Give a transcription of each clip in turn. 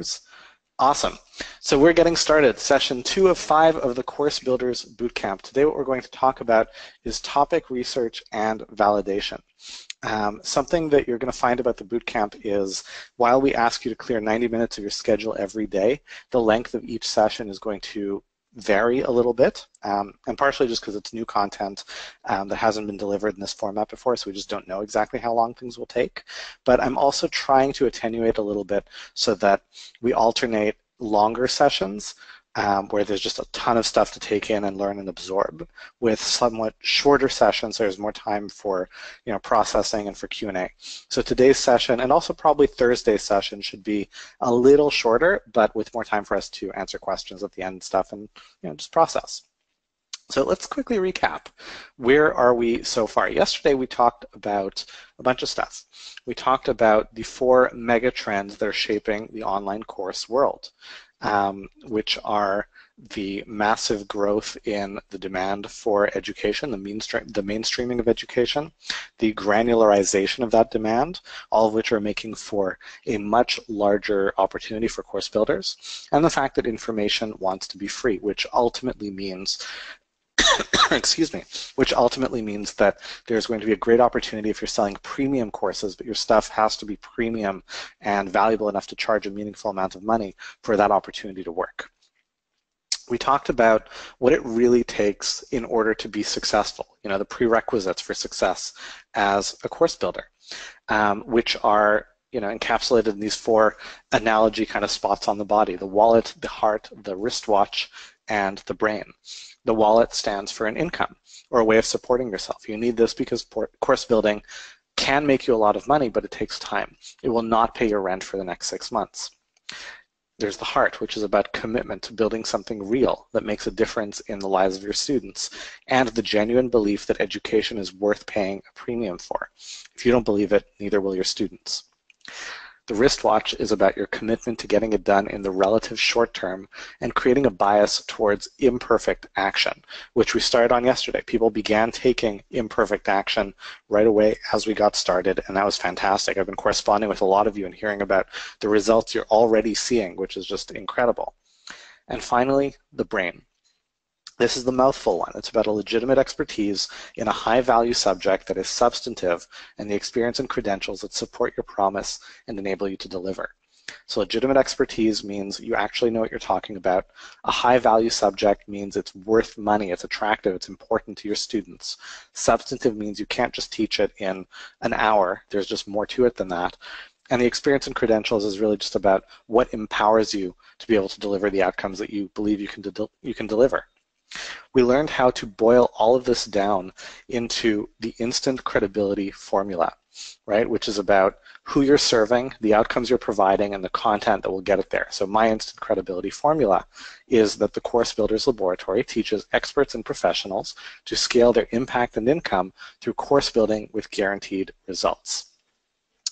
Builders. Awesome. So we're getting started. Session 2 of 5 of the Course Builders Bootcamp. Today what we're going to talk about is topic research and validation. Something that you're going to find about the bootcamp is while we ask you to clear 90 minutes of your schedule every day, the length of each session is going to vary a little bit, and partially just because it's new content that hasn't been delivered in this format before, so we just don't know exactly how long things will take. But I'm also trying to attenuate a little bit so that we alternate longer sessions where there's just a ton of stuff to take in and learn and absorb, with somewhat shorter sessions. There's more time for processing and for Q&A. So today's session, and also probably Thursday's session, should be a little shorter, but with more time for us to answer questions at the end and stuff, and just process. So let's quickly recap. Where are we so far? Yesterday we talked about a bunch of stuff. We talked about the 4 mega trends that are shaping the online course world, which are the massive growth in the demand for education, the mainstreaming of education, the granularization of that demand, all of which are making for a much larger opportunity for course builders, and the fact that information wants to be free, which ultimately means excuse me, which ultimately means that there's going to be a great opportunity if you're selling premium courses, but your stuff has to be premium and valuable enough to charge a meaningful amount of money for that opportunity to work. We talked about what it really takes in order to be successful, the prerequisites for success as a course builder, which are encapsulated in these 4 analogy kind of spots on the body: the wallet, the heart, the wristwatch, and the brain. The wallet stands for an income or a way of supporting yourself. You need this because course building can make you a lot of money, but it takes time. It will not pay your rent for the next 6 months. There's the heart, which is about commitment to building something real that makes a difference in the lives of your students, and the genuine belief that education is worth paying a premium for. If you don't believe it, neither will your students. The wristwatch is about your commitment to getting it done in the relative short term and creating a bias towards imperfect action, which we started on yesterday. People began taking imperfect action right away as we got started, and that was fantastic. I've been corresponding with a lot of you and hearing about the results you're already seeing, which is just incredible. And finally, the brain. This is the mouthful one. It's about a legitimate expertise in a high-value subject that is substantive and the experience and credentials that support your promise and enable you to deliver. So legitimate expertise means you actually know what you're talking about. A high-value subject means it's worth money, it's attractive, it's important to your students. Substantive means you can't just teach it in an hour. There's just more to it than that. And the experience and credentials is really just about what empowers you to be able to deliver the outcomes that you believe you can deliver. We learned how to boil all of this down into the instant credibility formula, right? Which is about who you're serving, the outcomes you're providing, and the content that will get it there. So my instant credibility formula is that the Course Builders Laboratory teaches experts and professionals to scale their impact and income through course building with guaranteed results.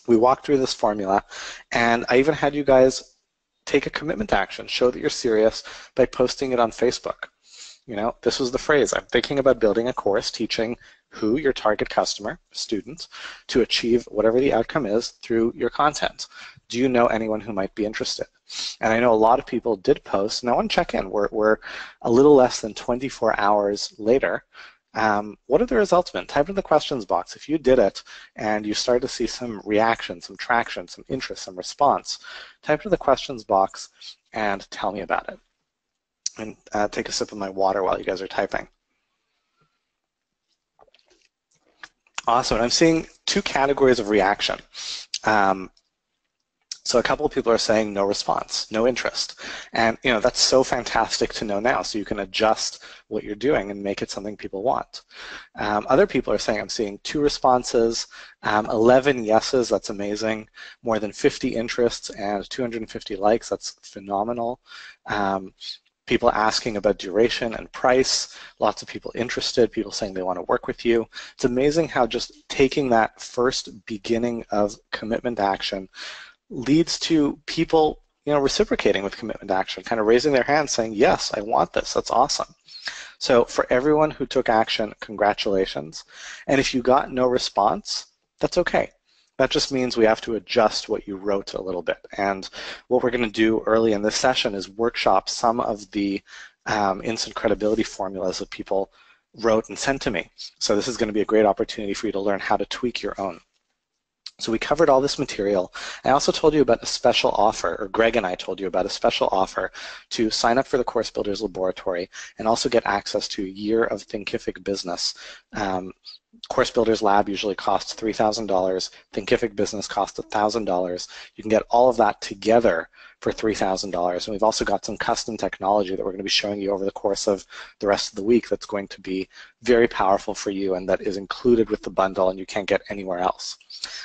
We walked through this formula, and I even had you guys take a commitment action, show that you're serious by posting it on Facebook. This was the phrase: I'm thinking about building a course teaching who your target customer, students, to achieve whatever the outcome is through your content. Do you know anyone who might be interested? And I know a lot of people did post. And I want to check in. We're a little less than 24 hours later. What have the results been? Type in the questions box. If you did it and you started to see some reaction, some traction, some interest, some response, type in the questions box and tell me about it. And take a sip of my water while you guys are typing. Awesome. And I'm seeing 2 categories of reaction. So a couple of people are saying no response, no interest. And that's so fantastic to know now, so you can adjust what you're doing and make it something people want. Other people are saying I'm seeing 2 responses, 11 yeses, that's amazing, more than 50 interests and 250 likes, that's phenomenal. People asking about duration and price, lots of people interested, people saying they want to work with you. It's amazing how just taking that first beginning of commitment action leads to people, reciprocating with commitment action, kind of raising their hand saying, yes, I want this, that's awesome. So for everyone who took action, congratulations. And if you got no response, that's okay. That just means we have to adjust what you wrote a little bit. And what we're going to do early in this session is workshop some of the instant credibility formulas that people wrote and sent to me. So this is going to be a great opportunity for you to learn how to tweak your own. So we covered all this material. I also told you about a special offer, or Greg and I told you about a special offer to sign up for the Course Builders Laboratory and also get access to a year of Thinkific Business. Course Builders Lab usually costs $3,000. Thinkific Business costs $1,000. You can get all of that together for $3,000. And we've also got some custom technology that we're going to be showing you over the course of the rest of the week that's going to be very powerful for you and that is included with the bundle and you can't get anywhere else.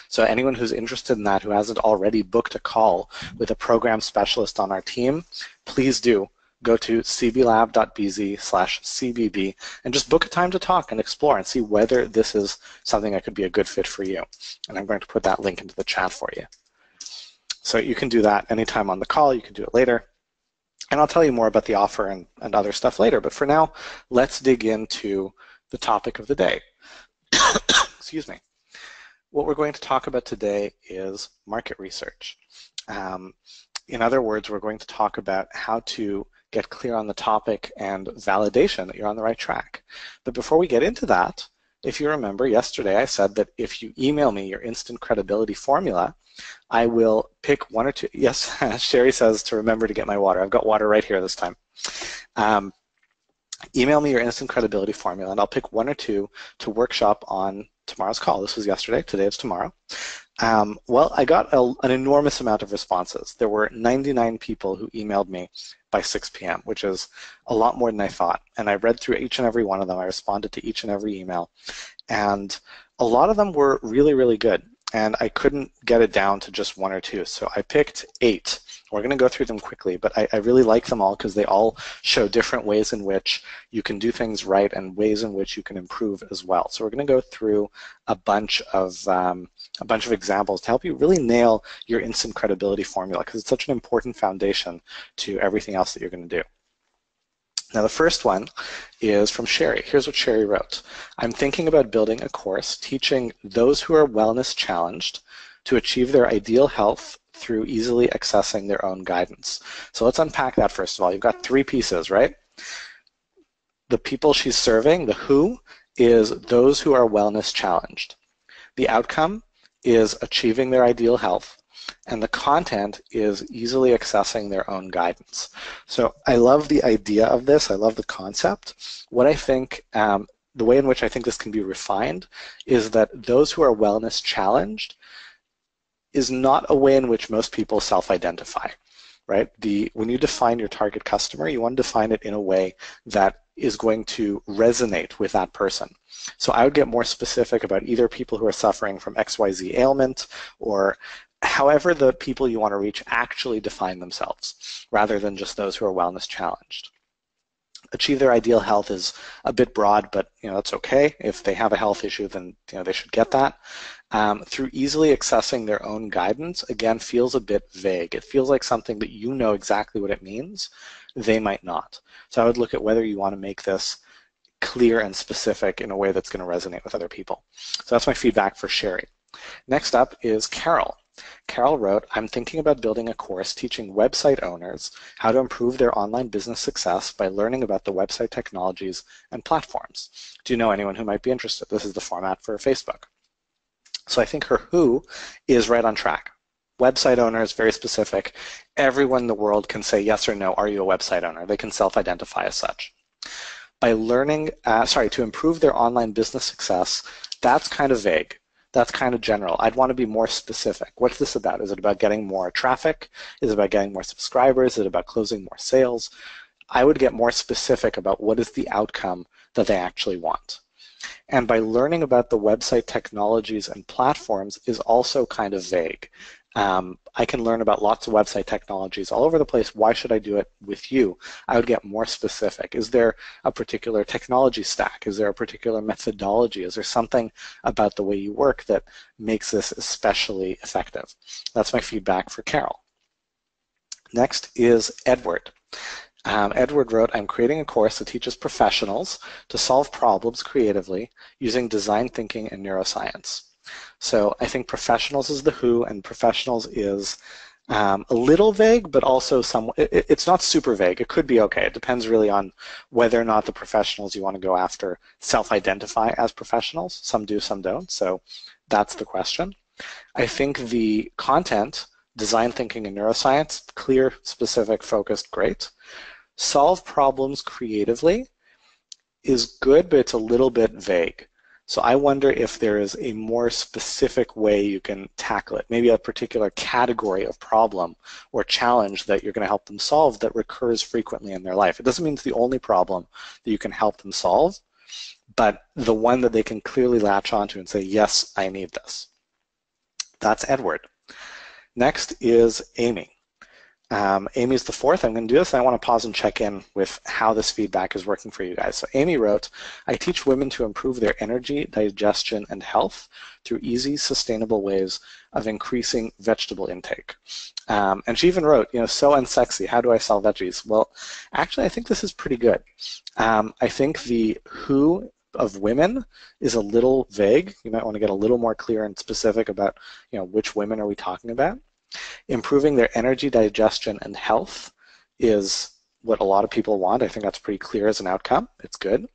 So anyone who's interested in that, who hasn't already booked a call with a program specialist on our team, please do. Go to cblab.bz/cbb and just book a time to talk and explore and see whether this is something that could be a good fit for you. And I'm going to put that link into the chat for you. So you can do that anytime on the call. You can do it later. And I'll tell you more about the offer and other stuff later. But for now, let's dig into the topic of the day. Excuse me. What we're going to talk about today is market research. In other words, we're going to talk about how to get clear on the topic and validation that you're on the right track. But before we get into that, if you remember yesterday I said that if you email me your instant credibility formula, I will pick one or two. Yes, Sherry says to remember to get my water. I've got water right here this time. Email me your instant credibility formula and I'll pick one or two to workshop on tomorrow's call. This was yesterday, today it's tomorrow. Well, I got an enormous amount of responses. There were 99 people who emailed me by 6 p.m., which is a lot more than I thought. And I read through each and every one of them. I responded to each and every email. And a lot of them were really, really good. And I couldn't get it down to just one or two. So I picked 8. We're going to go through them quickly, but I really like them all because they all show different ways in which you can do things right and ways in which you can improve as well. So we're going to go through a bunch of examples to help you really nail your instant credibility formula because it's such an important foundation to everything else that you're going to do. Now the first one is from Sherry. Here's what Sherry wrote. I'm thinking about building a course teaching those who are wellness challenged to achieve their ideal health through easily accessing their own guidance. So let's unpack that first of all. You've got 3 pieces, right? The people she's serving, the who, is those who are wellness challenged. The outcome is achieving their ideal health. And the content is easily accessing their own guidance. So I love the idea of this. I love the concept. What I think, the way in which I think this can be refined is that those who are wellness challenged is not a way in which most people self-identify, right? When you define your target customer, you want to define it in a way that is going to resonate with that person. So I would get more specific about either people who are suffering from XYZ ailment or however the people you want to reach actually define themselves, rather than just those who are wellness challenged. Achieve their ideal health is a bit broad, but that's okay. If they have a health issue, then they should get that. Through easily accessing their own guidance, again, feels a bit vague. It feels like something that you know exactly what it means. They might not. So I would look at whether you want to make this clear and specific in a way that's going to resonate with other people. So that's my feedback for Sherry. Next up is Carol. Carol wrote, I'm thinking about building a course teaching website owners how to improve their online business success by learning about the website technologies and platforms. Do you know anyone who might be interested? This is the format for Facebook. So I think her who is right on track. Website owner is very specific. Everyone in the world can say yes or no, are you a website owner? They can self-identify as such. By learning, to improve their online business success, that's kind of vague. That's kind of general. I'd want to be more specific. What's this about? Is it about getting more traffic? Is it about getting more subscribers? Is it about closing more sales? I would get more specific about what is the outcome that they actually want. And by learning about the website technologies and platforms is also kind of vague. I can learn about lots of website technologies all over the place. Why should I do it with you? I would get more specific. Is there a particular technology stack? Is there a particular methodology? Is there something about the way you work that makes this especially effective? That's my feedback for Carol. Next is Edward. Edward wrote, I'm creating a course that teaches professionals to solve problems creatively using design thinking and neuroscience. So I think professionals is the who, and professionals is a little vague, but also it's not super vague. It could be okay. It depends really on whether or not the professionals you want to go after self-identify as professionals. Some do, some don't. So that's the question. I think the content, design thinking and neuroscience, clear, specific, focused, great. Solve problems creatively is good, but it's a little bit vague. So I wonder if there is a more specific way you can tackle it, maybe a particular category of problem or challenge that you're going to help them solve that recurs frequently in their life. It doesn't mean it's the only problem that you can help them solve, but the one that they can clearly latch onto and say, yes, I need this. That's Edward. Next is Amy. Amy's the fourth. I'm going to do this, and I want to pause and check in with how this feedback is working for you guys. So Amy wrote, I teach women to improve their energy, digestion, and health through easy, sustainable ways of increasing vegetable intake. And she even wrote, so unsexy, how do I sell veggies? Well, actually, I think this is pretty good. I think the who of women is a little vague. You might want to get a little more clear and specific about, which women are we talking about. Improving their energy, digestion, and health is what a lot of people want. I think that's pretty clear as an outcome. It's good.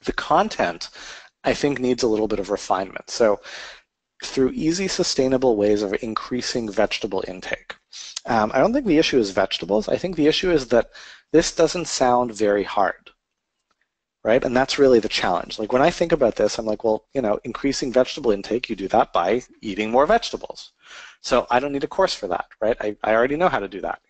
The content, I think, needs a little bit of refinement. So through easy, sustainable ways of increasing vegetable intake. I don't think the issue is vegetables. I think the issue is that this doesn't sound very hard, right? And that's really the challenge. Like when I think about this, I'm like, well, increasing vegetable intake, you do that by eating more vegetables. So I don't need a course for that, right? I already know how to do that,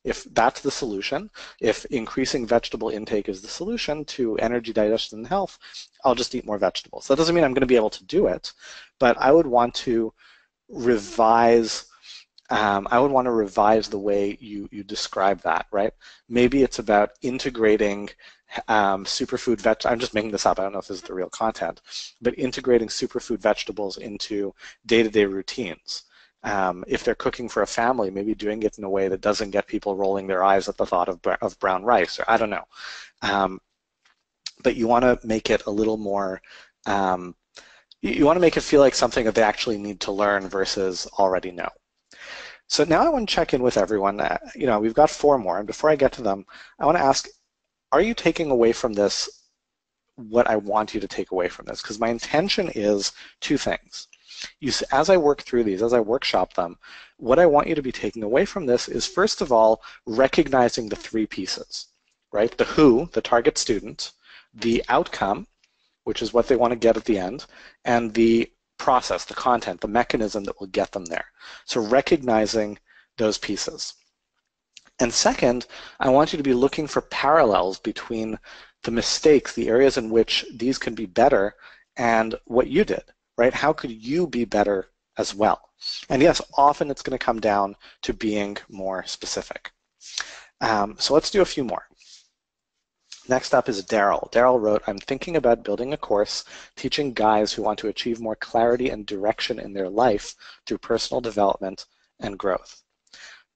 If that's the solution, if increasing vegetable intake is the solution to energy, digestion, and health, I'll just eat more vegetables. That doesn't mean I'm going to be able to do it, but I would want to revise the way you describe that, right? Maybe it's about integrating superfood I'm just making this up, I don't know if this is the real content, but integrating superfood vegetables into day-to-day routines. If they're cooking for a family, maybe doing it in a way that doesn't get people rolling their eyes at the thought of brown rice, or I don't know. But you want to make it a little more, you want to make it feel like something that they actually need to learn versus already know. So now I want to check in with everyone. We've got 4 more, and before I get to them, I want to ask, are you taking away from this what I want you to take away from this? Because my intention is 2 things. As I work through these, as I workshop them, what I want you to be taking away from this is, first of all, recognizing the 3 pieces, right? The who, the target student, the outcome, which is what they want to get at the end, and the process, the content, the mechanism that will get them there. So recognizing those pieces. And second, I want you to be looking for parallels between the mistakes, the areas in which these can be better, and what you did. Right? How could you be better as well? And yes, often it's going to come down to being more specific. So let's do a few more. Next up is Daryl. Daryl wrote, I'm thinking about building a course teaching guys who want to achieve more clarity and direction in their life through personal development and growth.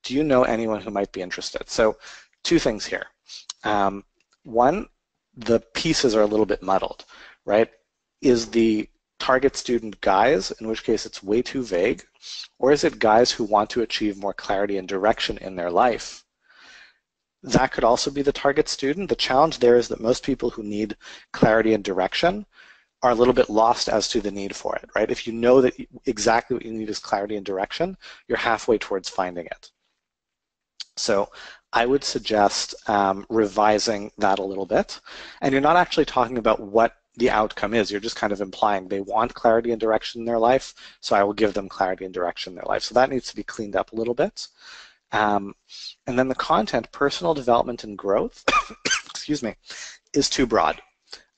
Do you know anyone who might be interested? So 2 things here. One, the pieces are a little bit muddled, right? Is the target student guys, in which case it's way too vague, or is it guys who want to achieve more clarity and direction in their life? That could also be the target student. The challenge there is that most people who need clarity and direction are a little bit lost as to the need for it, right? If you know that exactly what you need is clarity and direction, you're halfway towards finding it. So I would suggest revising that a little bit. And you're not actually talking about what the outcome is. You're just kind of implying they want clarity and direction in their life, so I will give them clarity and direction in their life. So that needs to be cleaned up a little bit. And then the content, personal development and growth, excuse me, is too broad.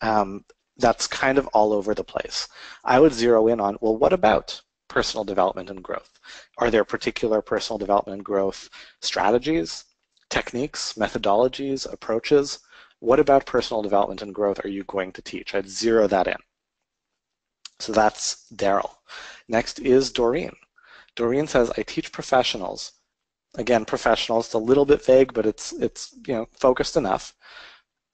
That's kind of all over the place. I would zero in on, well, what about personal development and growth? Are there particular personal development and growth strategies, techniques, methodologies, approaches? What about personal development and growth are you going to teach? I'd zero that in. So that's Daryl. Next is Doreen. Doreen says, I teach professionals. Again, professionals, it's a little bit vague, but it's focused enough.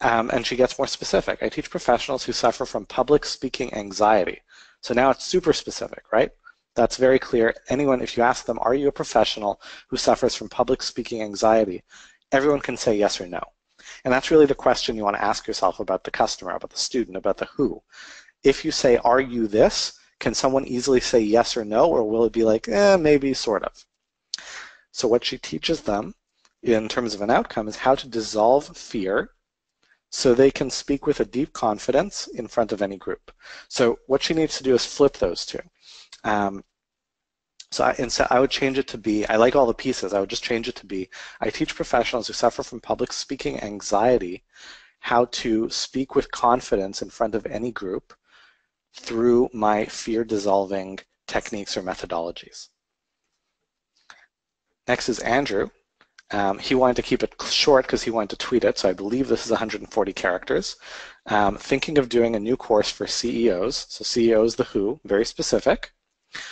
And she gets more specific. I teach professionals who suffer from public speaking anxiety. So now it's super specific, right? That's very clear. Anyone, if you ask them, are you a professional who suffers from public speaking anxiety? Everyone can say yes or no. And that's really the question you want to ask yourself about the customer, about the student, about the who. If you say, are you this? Can someone easily say yes or no, or will it be like, maybe, sort of? So what she teaches them in terms of an outcome is how to dissolve fear so they can speak with a deep confidence in front of any group. So what she needs to do is flip those two. So instead, I would change it to be, I like all the pieces, I would just change it to be, I teach professionals who suffer from public speaking anxiety how to speak with confidence in front of any group through my fear-dissolving techniques or methodologies. Next is Andrew. He wanted to keep it short because he wanted to tweet it, so I believe this is 140 characters. Thinking of doing a new course for CEOs, so CEOs the who, very specific,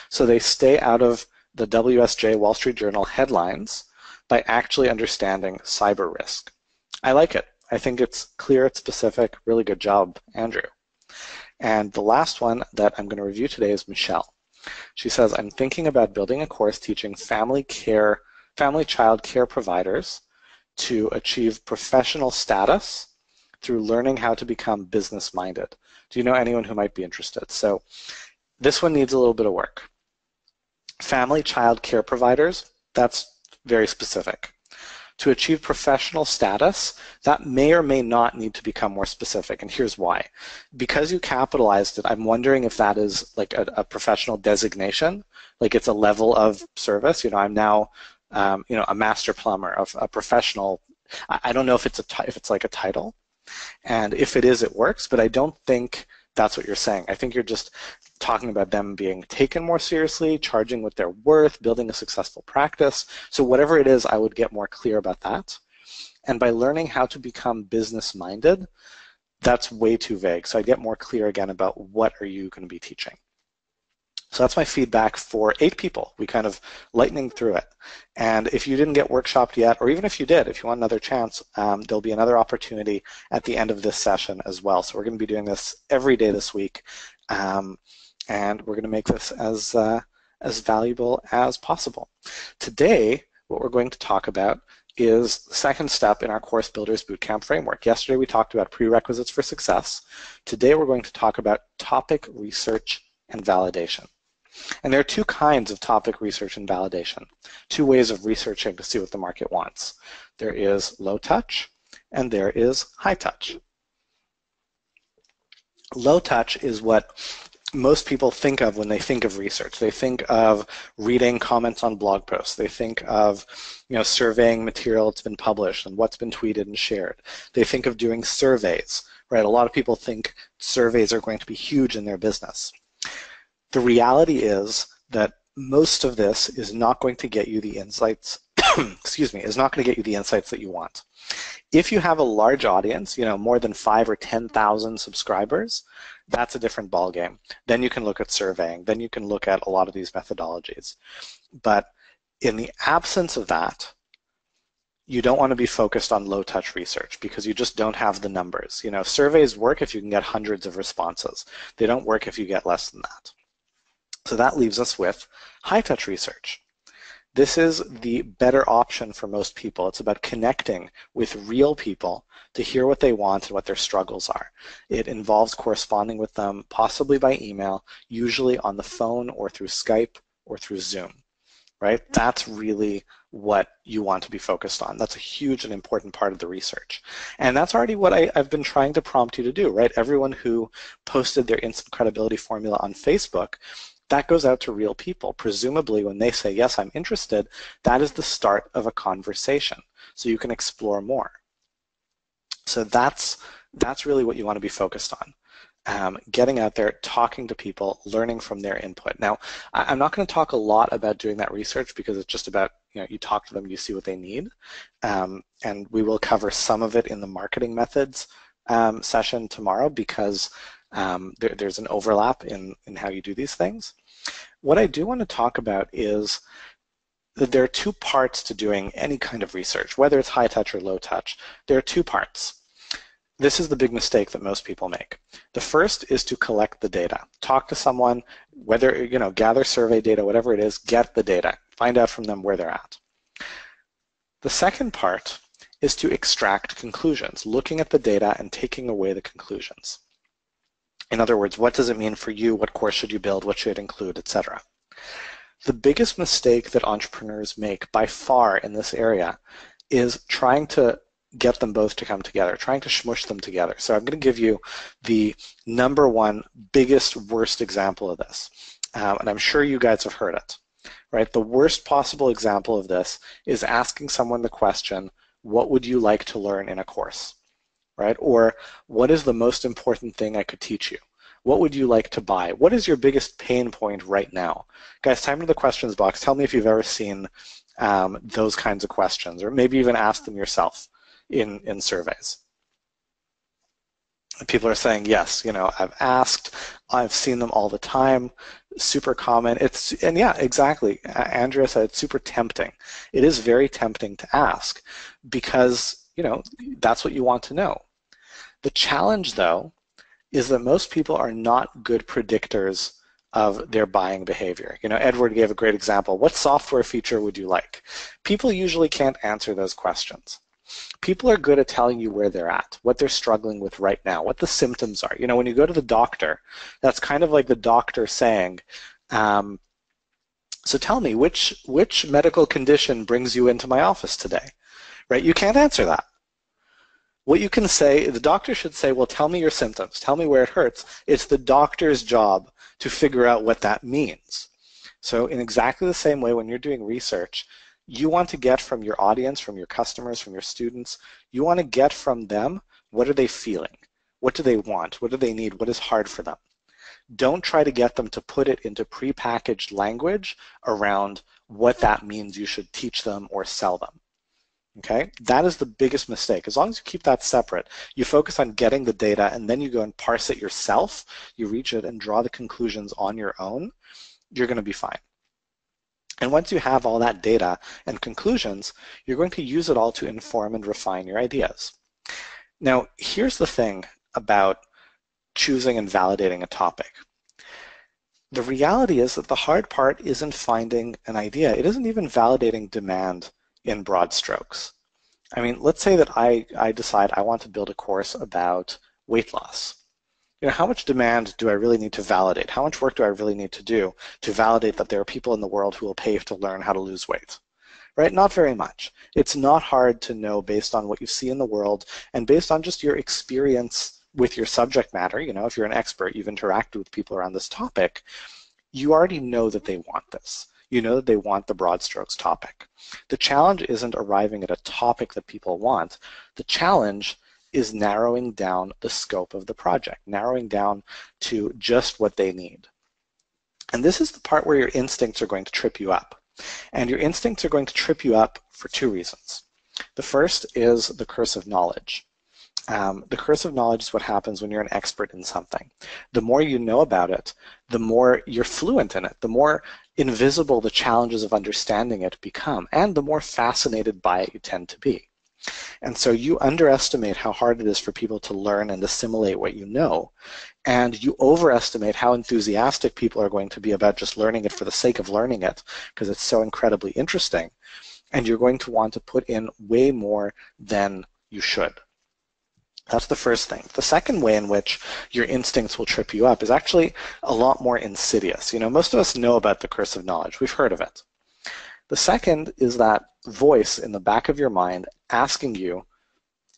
so they stay out of the WSJ Wall Street Journal headlines by actually understanding cyber risk. I like it. I think it's clear, it's specific. Really good job, Andrew. And the last one that I'm going to review today is Michelle. She says, I'm thinking about building a course teaching family child care providers to achieve professional status through learning how to become business-minded. Do you know anyone who might be interested? So this one needs a little bit of work. Family child care providers, that's very specific. To achieve professional status, that may or may not need to become more specific, and here's why. Because you capitalized it, I'm wondering if that is like a professional designation, like it's a level of service. You know, I'm now, a master plumber, of a professional. I don't know if it's like a title, and if it is, it works. But I don't think that's what you're saying. I think you're just talking about them being taken more seriously, charging what they're worth, building a successful practice. So whatever it is, I would get more clear about that. And by learning how to become business-minded, that's way too vague. So I get more clear again about what are you going to be teaching. So that's my feedback for 8 people. We kind of lightning through it. And if you didn't get workshopped yet, or even if you did, if you want another chance, there'll be another opportunity at the end of this session as well. So we're going to be doing this every day this week. And we're going to make this as valuable as possible. Today, what we're going to talk about is the second step in our Course Builders Bootcamp framework. Yesterday, we talked about prerequisites for success. Today, we're going to talk about topic research and validation. And there are 2 kinds of topic research and validation, 2 ways of researching to see what the market wants. There is low touch, and there is high touch. Low touch is what most people think of when they think of research. They think of reading comments on blog posts. They think of, surveying material that's been published and what's been tweeted and shared. They think of doing surveys, right? A lot of people think surveys are going to be huge in their business. The reality is that most of this is not going to get you the insights, is not going to get you the insights that you want. If you have a large audience, more than 5 or 10,000 subscribers, that's a different ballgame. Then you can look at surveying. Then you can look at a lot of these methodologies. But in the absence of that, you don't want to be focused on low-touch research because you just don't have the numbers. Surveys work if you can get hundreds of responses. They don't work if you get less than that. So that leaves us with high-touch research. This is the better option for most people. It's about connecting with real people to hear what they want and what their struggles are. It involves corresponding with them, possibly by email, usually on the phone or through Skype or through Zoom, right? That's really what you want to be focused on. That's a huge and important part of the research. And that's already what I've been trying to prompt you to do, right? Everyone who posted their instant credibility formula on Facebook, that goes out to real people. Presumably, when they say, yes, I'm interested, that is the start of a conversation. So you can explore more. So that's really what you want to be focused on. Getting out there, talking to people, learning from their input. Now, I'm not going to talk a lot about doing that research because it's just about, you talk to them, you see what they need. And we will cover some of it in the marketing methods session tomorrow because there's an overlap in how you do these things. What I do want to talk about is that there are 2 parts to doing any kind of research, whether it's high touch or low touch. There are 2 parts. This is the big mistake that most people make. The first is to collect the data. Talk to someone, whether, gather survey data, whatever it is, get the data. Find out from them where they're at. The second part is to extract conclusions, looking at the data and taking away the conclusions. In other words, what does it mean for you? What course should you build? What should it include, etc. The biggest mistake that entrepreneurs make by far in this area is trying to get them both to come together, trying to smush them together. So I'm going to give you the number one biggest, worst example of this. And I'm sure you guys have heard it, right? The worst possible example of this is asking someone the question, what would you like to learn in a course, right? Or what is the most important thing I could teach you? What would you like to buy? What is your biggest pain point right now? Guys, time to the questions box. Tell me if you've ever seen those kinds of questions, or maybe even ask them yourself in surveys. People are saying, yes, I've asked, I've seen them all the time, super common. And yeah, exactly. Andrea said it's super tempting. It is very tempting to ask because, that's what you want to know. The challenge, though, is that most people are not good predictors of their buying behavior. Edward gave a great example. What software feature would you like? People usually can't answer those questions. People are good at telling you where they're at, what they're struggling with right now, what the symptoms are. When you go to the doctor, that's kind of like the doctor saying, so tell me, which medical condition brings you into my office today, right? You can't answer that. What you can say, the doctor should say, well, tell me your symptoms, tell me where it hurts. It's the doctor's job to figure out what that means. So in exactly the same way, when you're doing research, you want to get from your audience, from your customers, from your students, you want to get from them, what are they feeling? What do they want? What do they need? What is hard for them? Don't try to get them to put it into prepackaged language around what that means you should teach them or sell them. Okay? That is the biggest mistake. As long as you keep that separate, you focus on getting the data and then you go and parse it yourself, you reach it and draw the conclusions on your own, you're going to be fine. And once you have all that data and conclusions, you're going to use it all to inform and refine your ideas. Now, here's the thing about choosing and validating a topic. The reality is that the hard part isn't finding an idea. It isn't even validating demand in broad strokes. I mean, let's say that I decide I want to build a course about weight loss. How much demand do I really need to validate? How much work do I really need to do to validate that there are people in the world who will pay to learn how to lose weight? Right? Not very much. It's not hard to know based on what you see in the world and based on just your experience with your subject matter. If you're an expert, you've interacted with people around this topic, you already know that they want this. You know that they want the broad strokes topic. The challenge isn't arriving at a topic that people want. The challenge is narrowing down the scope of the project, narrowing down to just what they need. And this is the part where your instincts are going to trip you up. And your instincts are going to trip you up for two reasons. The first is the curse of knowledge. The curse of knowledge is what happens when you're an expert in something. The more you know about it, the more you're fluent in it, the more invisible the challenges of understanding it become, and the more fascinated by it you tend to be. And so you underestimate how hard it is for people to learn and assimilate what you know, and you overestimate how enthusiastic people are going to be about just learning it for the sake of learning it, because it's so incredibly interesting, and you're going to want to put in way more than you should. That's the first thing. The second way in which your instincts will trip you up is actually a lot more insidious. Most of us know about the curse of knowledge. We've heard of it. The second is that voice in the back of your mind asking you,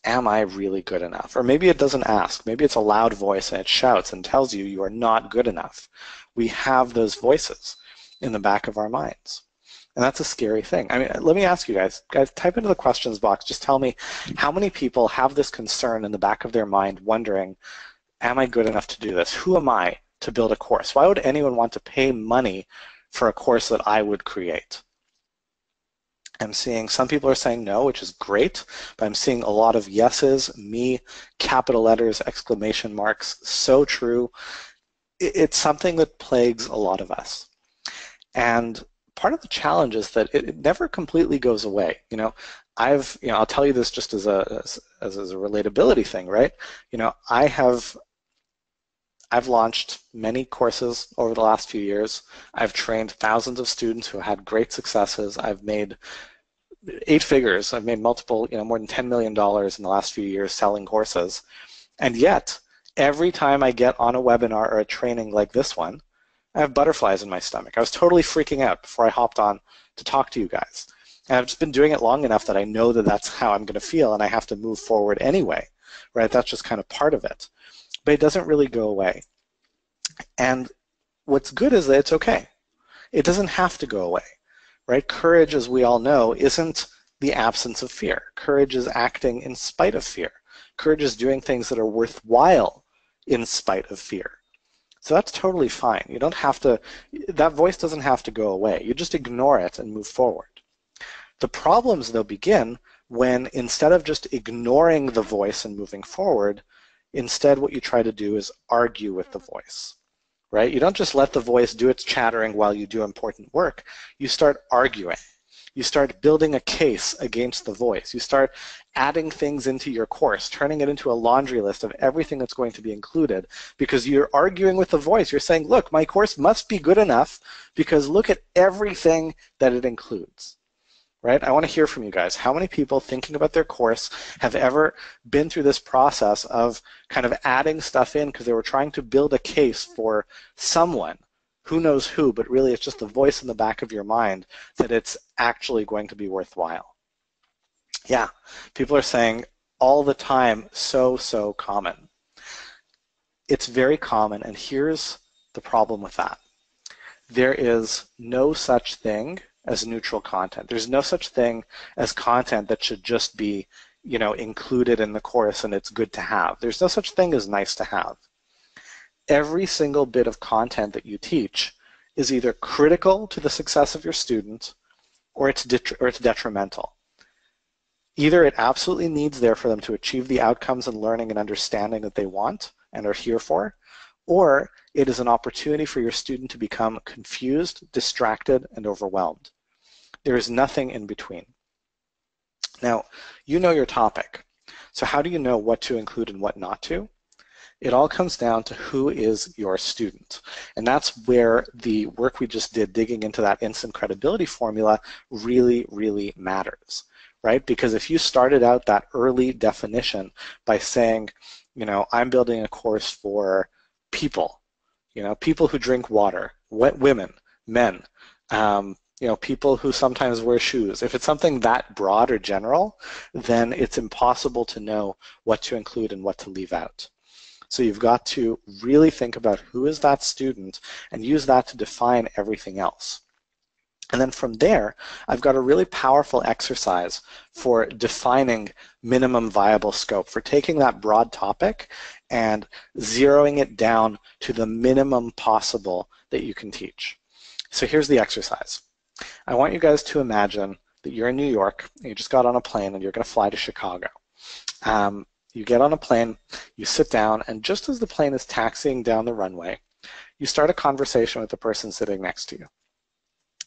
am I really good enough? Or maybe it doesn't ask. Maybe it's a loud voice and it shouts and tells you you are not good enough. We have those voices in the back of our minds. And that's a scary thing. I mean, let me ask you guys, type into the questions box, just tell me how many people have this concern in the back of their mind wondering, am I good enough to do this? Who am I to build a course? Why would anyone want to pay money for a course that I would create? I'm seeing some people are saying no, which is great, but I'm seeing a lot of yeses, me, capital letters, exclamation marks, so true. It's something that plagues a lot of us. And part of the challenge is that it never completely goes away. I'll tell you this just as a relatability thing, right? I've launched many courses over the last few years. I've trained thousands of students who had great successes. I've made 8 figures. I've made multiple, more than $10 million in the last few years selling courses. And yet, every time I get on a webinar or a training like this one, I have butterflies in my stomach. I was totally freaking out before I hopped on to talk to you guys. And I've just been doing it long enough that I know that that's how I'm going to feel, and I have to move forward anyway, right? That's just kind of part of it. But it doesn't really go away. And what's good is that it's okay. It doesn't have to go away, right? Courage, as we all know, isn't the absence of fear. Courage is acting in spite of fear. Courage is doing things that are worthwhile in spite of fear. So that's totally fine. You don't have to, that voice doesn't have to go away. You just ignore it and move forward. The problems, though, begin when instead of just ignoring the voice and moving forward, instead what you try to do is argue with the voice, right? You don't just let the voice do its chattering while you do important work. You start arguing. You start building a case against the voice. You start adding things into your course, turning it into a laundry list of everything that's going to be included because you're arguing with the voice. You're saying, look, my course must be good enough because look at everything that it includes. Right? I want to hear from you guys. How many people thinking about their course have ever been through this process of kind of adding stuff in because they were trying to build a case for someone, who knows who, but really it's just the voice in the back of your mind that it's actually going to be worthwhile? Yeah, people are saying all the time, so common. It's very common, and here's the problem with that. There is no such thing as neutral content. There's no such thing as content that should just be, included in the course and it's good to have. There's no such thing as nice to have. Every single bit of content that you teach is either critical to the success of your student or it's detrimental. Either it absolutely needs there for them to achieve the outcomes and learning and understanding that they want and are here for, or it is an opportunity for your student to become confused, distracted, and overwhelmed. There is nothing in between. Now, you know your topic. So how do you know what to include and what not to? It all comes down to who is your student. And that's where the work we just did digging into that instant credibility formula really, really matters, right? Because if you started out that early definition by saying, I'm building a course for people, people who drink water, women, men, people who sometimes wear shoes. If it's something that broad or general, then it's impossible to know what to include and what to leave out. So you've got to really think about who is that student and use that to define everything else. And then from there, I've got a really powerful exercise for defining minimum viable scope, for taking that broad topic and zeroing it down to the minimum possible that you can teach. So here's the exercise. I want you guys to imagine that you're in New York, and you just got on a plane and you're going to fly to Chicago. You get on a plane, you sit down, and just as the plane is taxiing down the runway, you start a conversation with the person sitting next to you.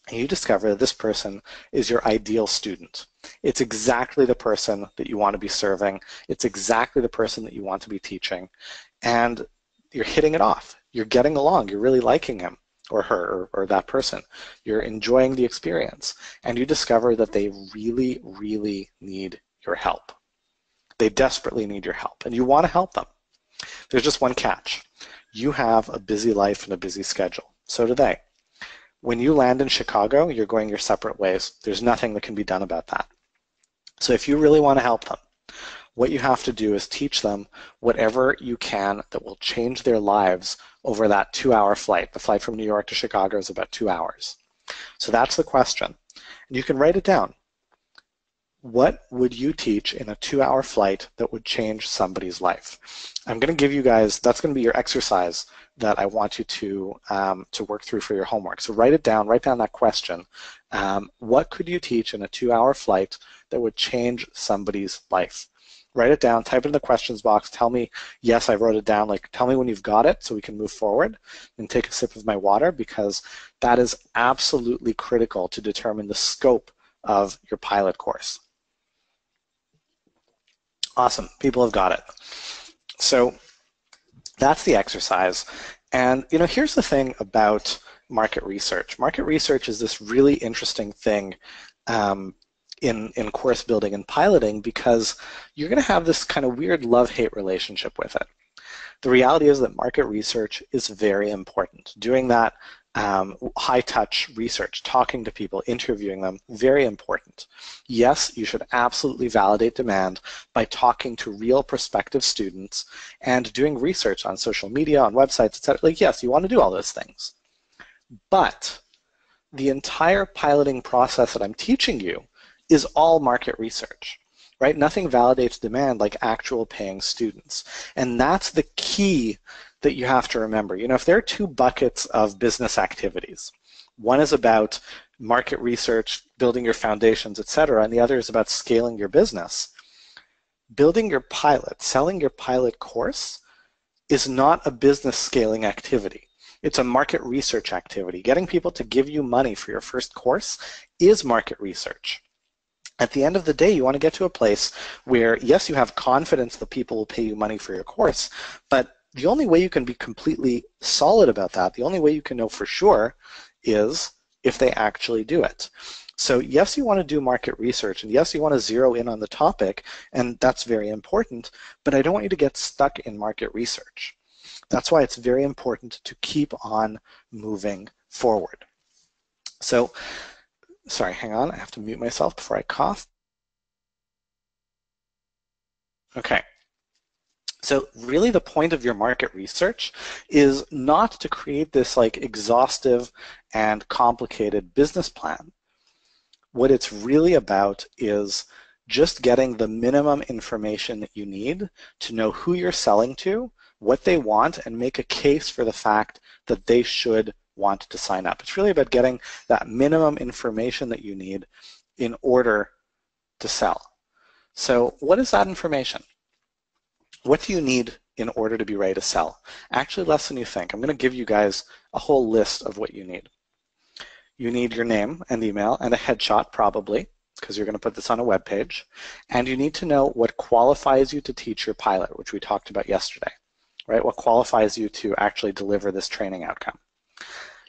And you discover that this person is your ideal student. It's exactly the person that you want to be serving. It's exactly the person that you want to be teaching. And you're hitting it off. You're getting along. You're really liking him or her or that person. You're enjoying the experience. And you discover that they really, really need your help. They desperately need your help, and you want to help them. There's just one catch. You have a busy life and a busy schedule. So do they. When you land in Chicago, you're going your separate ways. There's nothing that can be done about that. So if you really want to help them, what you have to do is teach them whatever you can that will change their lives over that 2-hour flight. The flight from New York to Chicago is about 2 hours. So that's the question. And you can write it down. What would you teach in a 2-hour flight that would change somebody's life? I'm going to give you guys, that's going to be your exercise that I want you to work through for your homework. So write down that question. What could you teach in a 2-hour flight that would change somebody's life? write it down, type it in the questions box, tell me, yes, I wrote it down, like tell me when you've got it so we can move forward, and take a sip of my water, because that is absolutely critical to determine the scope of your pilot course. Awesome, people have got it. So that's the exercise. And here's the thing about market research. Market research is this really interesting thing in course building and piloting, because you're going to have this kind of weird love-hate relationship with it. The reality is that market research is very important. Doing that high-touch research, talking to people, interviewing them, very important. Yes, you should absolutely validate demand by talking to real prospective students and doing research on social media, on websites, etc. Like, yes, you want to do all those things. But the entire piloting process that I'm teaching you is all market research, right? Nothing validates demand like actual paying students. And that's the key that you have to remember. If there are two buckets of business activities, one is about market research, building your foundations, etc., and the other is about scaling your business. Building your pilot, selling your pilot course is not a business scaling activity. It's a market research activity. Getting people to give you money for your first course is market research. At the end of the day, you want to get to a place where, yes, you have confidence that people will pay you money for your course, but the only way you can be completely solid about that, the only way you can know for sure, is if they actually do it. So yes, you want to do market research, and yes, you want to zero in on the topic, and that's very important, but I don't want you to get stuck in market research. That's why it's very important to keep on moving forward. So, sorry, hang on, I have to mute myself before I cough. Okay. So really the point of your market research is not to create this like exhaustive and complicated business plan. What it's really about is just getting the minimum information that you need to know who you're selling to, what they want, and make a case for the fact that they should want to sign up. It's really about getting that minimum information that you need in order to sell. So what is that information? What do you need in order to be ready to sell? Actually, less than you think. I'm going to give you guys a whole list of what you need. You need your name and email and a headshot, probably, because you're going to put this on a web page. And you need to know what qualifies you to teach your pilot, which we talked about yesterday, right? What qualifies you to actually deliver this training outcome.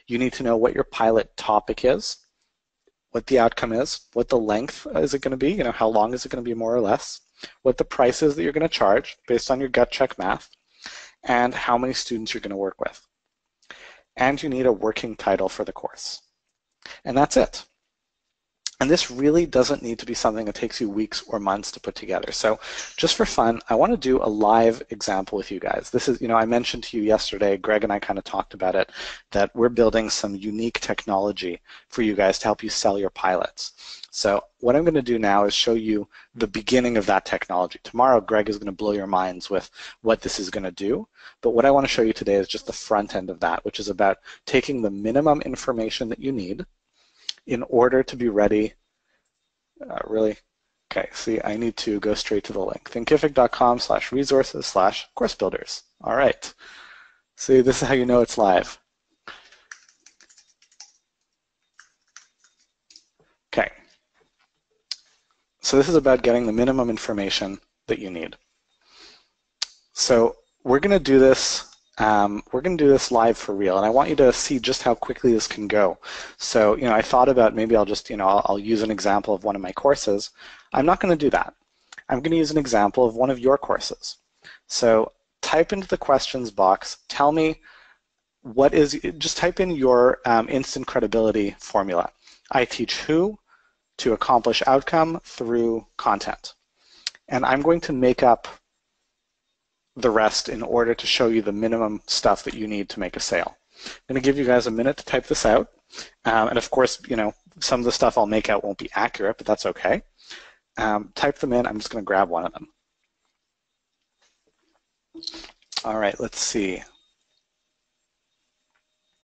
You need to know what your pilot topic is, what the outcome is, what the length is it going to be, how long is it going to be more or less, what the price is that you're going to charge based on your gut check math, and how many students you're going to work with. And you need a working title for the course. And that's it. And this really doesn't need to be something that takes you weeks or months to put together. So just for fun, I want to do a live example with you guys. This is, I mentioned to you yesterday, Greg and I kind of talked about it, that we're building some unique technology for you guys to help you sell your pilots. So what I'm going to do now is show you the beginning of that technology. Tomorrow, Greg is going to blow your minds with what this is going to do. But what I want to show you today is just the front end of that, which is about taking the minimum information that you need in order to be ready. Really? Okay, see, I need to go straight to the link. Thinkific.com/resources/coursebuilders. All right. See, this is how you know it's live. Okay. So this is about getting the minimum information that you need. So we're going to do this. Live for real, and I want you to see just how quickly this can go. So, I thought about maybe I'll just, I'll use an example of one of my courses. I'm not going to do that. I'm going to use an example of one of your courses. So, type into the questions box. Tell me just type in your instant credibility formula. I teach who to accomplish outcome through content, and I'm going to make up the rest in order to show you the minimum stuff that you need to make a sale. I'm going to give you guys a minute to type this out. And of course, some of the stuff I'll make out won't be accurate, but that's okay. Type them in. I'm just going to grab one of them. All right, let's see.